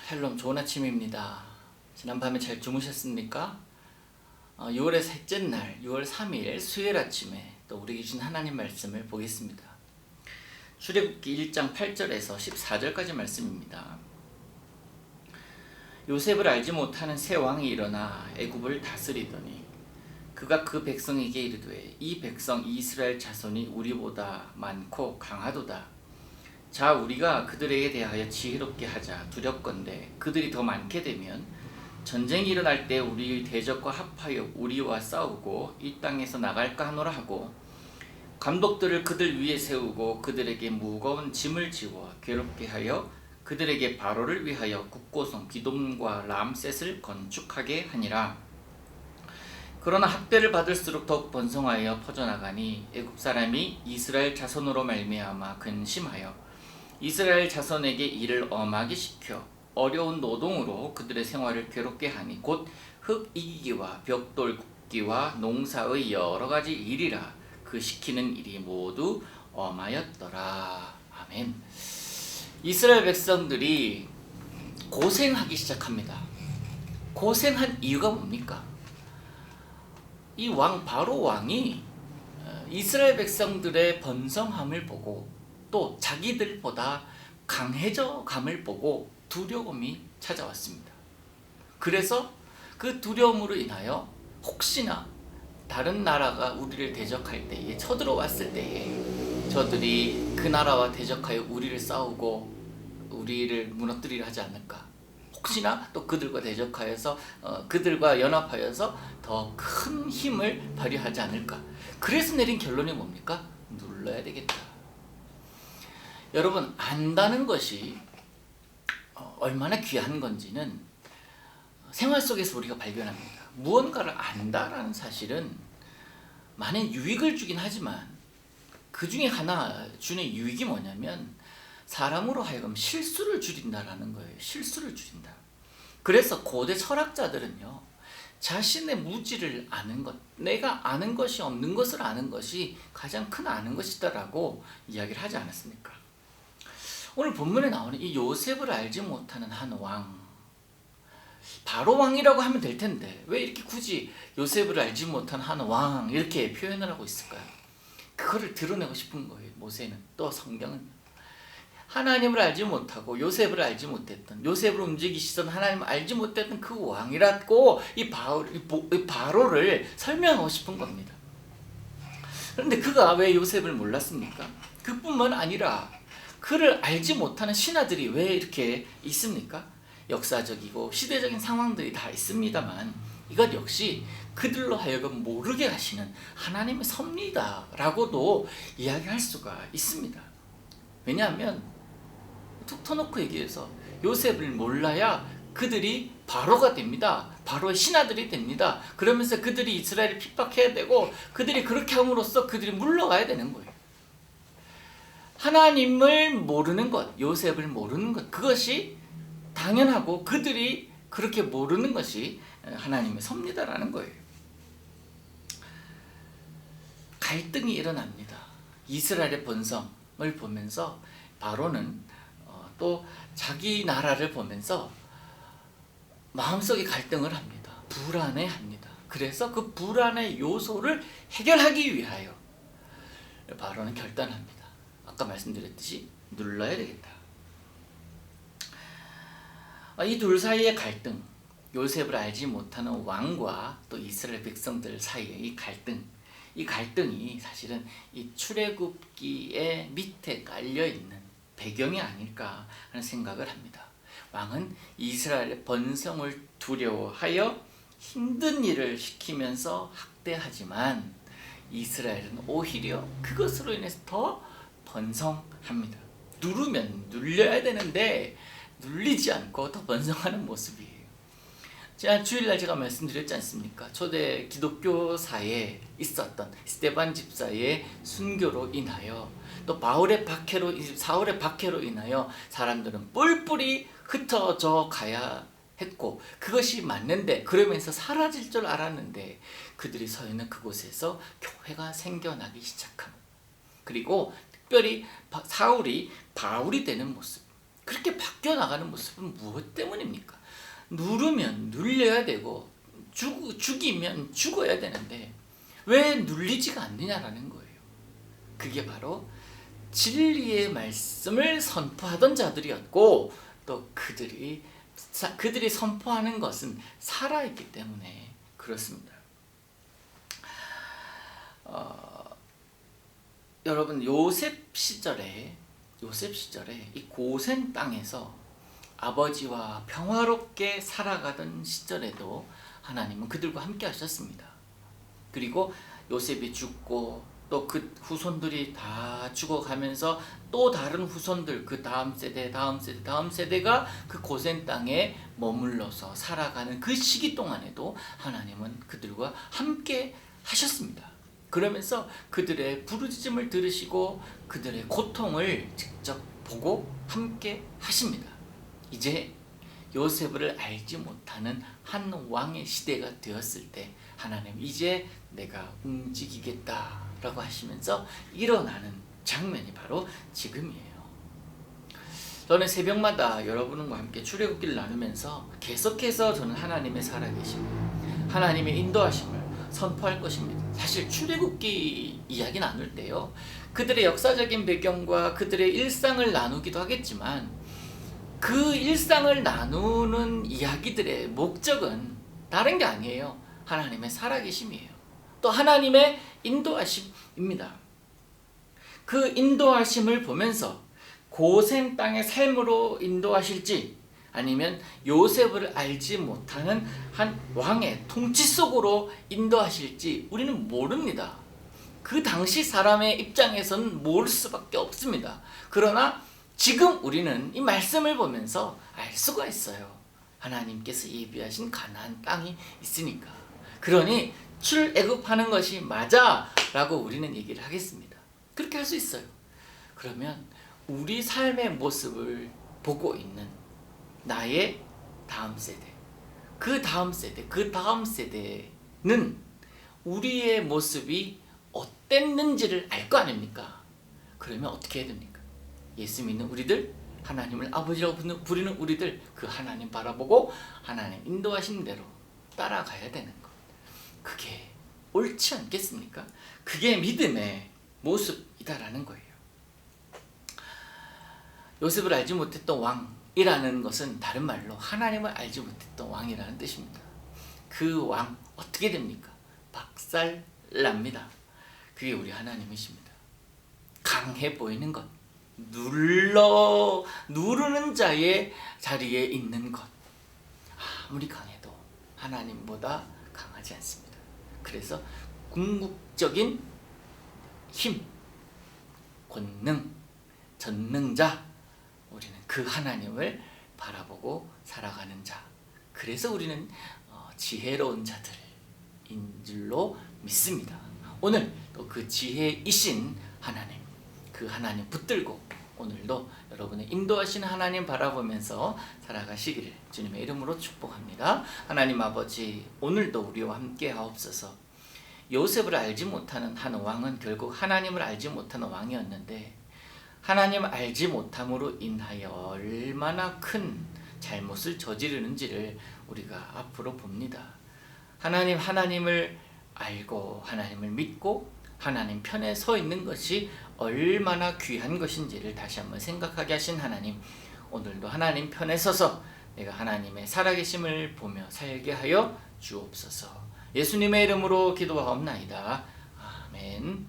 샬롬, 좋은 아침입니다. 지난밤에 잘 주무셨습니까? 6월의 셋째 날 6월 3일 수요일 아침에 또 우리 주신 하나님 말씀을 보겠습니다. 출애굽기 1장 8절에서 14절까지 말씀입니다. 요셉을 알지 못하는 새 왕이 일어나 애굽을 다스리더니 그가 그 백성에게 이르되 이 백성 이스라엘 자손이 우리보다 많고 강하도다. 자, 우리가 그들에게 대하여 지혜롭게 하자. 두렵건대 그들이 더 많게 되면 전쟁이 일어날 때 우리 대적과 합하여 우리와 싸우고 이 땅에서 나갈까 하노라 하고 감독들을 그들 위에 세우고 그들에게 무거운 짐을 지워 괴롭게 하여 그들에게 바로를 위하여 국고성 기돔과 람셋을 건축하게 하니라. 그러나 학대를 받을수록 더욱 번성하여 퍼져나가니 애굽 사람이 이스라엘 자손으로 말미암아 근심하여 이스라엘 자손에게 일을 엄하게 시켜 어려운 노동으로 그들의 생활을 괴롭게 하니 곧 흙 이기기와 벽돌 굽기와 농사의 여러 가지 일이라. 그 시키는 일이 모두 엄하였더라. 아멘. 이스라엘 백성들이 고생하기 시작합니다. 고생한 이유가 뭡니까? 이 왕 바로 왕이 이스라엘 백성들의 번성함을 보고 또 자기들보다 강해져 감을 보고 두려움이 찾아왔습니다. 그래서 그 두려움으로 인하여 혹시나 다른 나라가 우리를 대적할 때에 쳐들어왔을 때에 저들이 그 나라와 대적하여 우리를 싸우고 우리를 무너뜨리려 하지 않을까, 혹시나 또 그들과 대적하여서 그들과 연합하여서 더 큰 힘을 발휘하지 않을까. 그래서 내린 결론이 뭡니까? 눌러야 되겠다. 여러분, 안다는 것이 얼마나 귀한 건지는 생활 속에서 우리가 발견합니다. 무언가를 안다라는 사실은 많은 유익을 주긴 하지만 그 중에 하나 주는 유익이 뭐냐면 사람으로 하여금 실수를 줄인다라는 거예요. 실수를 줄인다. 그래서 고대 철학자들은요, 자신의 무지를 아는 것, 내가 아는 것이 없는 것을 아는 것이 가장 큰 아는 것이다라고 이야기를 하지 않았습니까? 오늘 본문에 나오는 이 요셉을 알지 못하는 한 왕, 바로 왕이라고 하면 될 텐데 왜 이렇게 굳이 요셉을 알지 못한 한 왕 이렇게 표현을 하고 있을까요? 그거를 드러내고 싶은 거예요. 모세는, 또 성경은 하나님을 알지 못하고 요셉을 알지 못했던, 요셉을 움직이시던 하나님을 알지 못했던 그 왕이라고 이 바로를 설명하고 싶은 겁니다. 그런데 그가 왜 요셉을 몰랐습니까? 그뿐만 아니라 그를 알지 못하는 신하들이 왜 이렇게 있습니까? 역사적이고 시대적인 상황들이 다 있습니다만 이것 역시 그들로 하여금 모르게 하시는 하나님의 섭리다라고도 이야기할 수가 있습니다. 왜냐하면 툭 터놓고 얘기해서 요셉을 몰라야 그들이 바로가 됩니다. 바로의 신하들이 됩니다. 그러면서 그들이 이스라엘을 핍박해야 되고 그들이 그렇게 함으로써 그들이 물러가야 되는 거예요. 하나님을 모르는 것, 요셉을 모르는 것, 그것이 당연하고 그들이 그렇게 모르는 것이 하나님의 섭리다라는 거예요. 갈등이 일어납니다. 이스라엘의 번성을 보면서 바로는 또 자기 나라를 보면서 마음속에 갈등을 합니다. 불안해합니다. 그래서 그 불안의 요소를 해결하기 위하여 바로는 결단합니다. 아까 말씀드렸듯이 눌러야 되겠다. 이 둘 사이의 갈등, 요셉을 알지 못하는 왕과 또 이스라엘 백성들 사이의 이 갈등이 사실은 이 출애굽기의 밑에 깔려있는 배경이 아닐까 하는 생각을 합니다. 왕은 이스라엘의 번성을 두려워하여 힘든 일을 시키면서 학대하지만 이스라엘은 오히려 그것으로 인해서 더 번성합니다. 누르면 눌려야 되는데 눌리지 않고 더 번성하는 모습이에요. 지난 주일날 제가 말씀드렸지 않습니까? 초대 기독교사에 있었던 스데반 집사의 순교로 인하여 또 사울의 박해로 인하여 사람들은 뿔뿔이 흩어져 가야 했고, 그것이 맞는데 그러면서 사라질 줄 알았는데 그들이 서 있는 그곳에서 교회가 생겨나기 시작합니다. 그리고 특별히 사울이 바울이 되는 모습, 그렇게 바뀌어 나가는 모습은 무엇 때문입니까? 누르면 눌려야 되고 죽이면 죽어야 되는데 왜 눌리지가 않느냐라는 거예요. 그게 바로 진리의 말씀을 선포하던 자들이었고 또 그들이 선포하는 것은 살아있기 때문에 그렇습니다. 여러분 요셉 시절에 이 고센 땅에서 아버지와 평화롭게 살아가던 시절에도 하나님은 그들과 함께 하셨습니다. 그리고 요셉이 죽고 또 그 후손들이 다 죽어가면서 또 다른 후손들, 그 다음 세대가 그 고센 땅에 머물러서 살아가는 그 시기 동안에도 하나님은 그들과 함께 하셨습니다. 그러면서 그들의 부르짖음을 들으시고 그들의 고통을 직접 보고 함께 하십니다. 이제 요셉을 알지 못하는 한 왕의 시대가 되었을 때 하나님 이제 내가 움직이겠다라고 하시면서 일어나는 장면이 바로 지금이에요. 저는 새벽마다 여러분과 함께 출애굽기를 나누면서 계속해서 저는 하나님의 살아계심, 하나님의 인도하심을 선포할 것입니다. 사실 출애굽기 이야기 나눌 때요, 그들의 역사적인 배경과 그들의 일상을 나누기도 하겠지만 그 일상을 나누는 이야기들의 목적은 다른 게 아니에요. 하나님의 살아계심이에요. 또 하나님의 인도하심입니다. 그 인도하심을 보면서 고센 땅의 삶으로 인도하실지 아니면 요셉을 알지 못하는 한 왕의 통치 속으로 인도하실지 우리는 모릅니다. 그 당시 사람의 입장에서는 모를 수밖에 없습니다. 그러나 지금 우리는 이 말씀을 보면서 알 수가 있어요. 하나님께서 예비하신 가나안 땅이 있으니까. 그러니 출애굽하는 것이 맞아 라고 우리는 얘기를 하겠습니다. 그렇게 할 수 있어요. 그러면 우리 삶의 모습을 보고 있는 나의 다음 세대, 그 다음 세대는 우리의 모습이 어땠는지를 알 거 아닙니까? 그러면 어떻게 해야 됩니까? 예수 믿는 우리들, 하나님을 아버지라고 부르는 우리들, 그 하나님 바라보고 하나님 인도하신 대로 따라가야 되는 것. 그게 옳지 않겠습니까? 그게 믿음의 모습이다라는 거예요. 요셉을 알지 못했던 왕이라는 것은 다른 말로 하나님을 알지 못했던 왕이라는 뜻입니다. 그 왕 어떻게 됩니까? 박살납니다. 그게 우리 하나님이십니다. 강해 보이는 것, 누르는 자의 자리에 있는 것, 아무리 강해도 하나님보다 강하지 않습니다. 그래서 궁극적인 힘, 권능, 전능자, 우리는 그 하나님을 바라보고 살아가는 자. 그래서 우리는 지혜로운 자들인 줄로 믿습니다. 오늘 또 그 지혜이신 하나님, 그 하나님 붙들고 오늘도 여러분의 인도하시는 하나님 바라보면서 살아가시기를 주님의 이름으로 축복합니다. 하나님 아버지, 오늘도 우리와 함께 하옵소서. 요셉을 알지 못하는 한 왕은 결국 하나님을 알지 못하는 왕이었는데 하나님을 알지 못함으로 인하여 얼마나 큰 잘못을 저지르는지를 우리가 앞으로 봅니다. 하나님을 알고 하나님을 믿고 하나님 편에 서 있는 것이 얼마나 귀한 것인지를 다시 한번 생각하게 하신 하나님, 오늘도 하나님 편에 서서 내가 하나님의 살아계심을 보며 살게 하여 주옵소서. 예수님의 이름으로 기도하옵나이다. 아멘.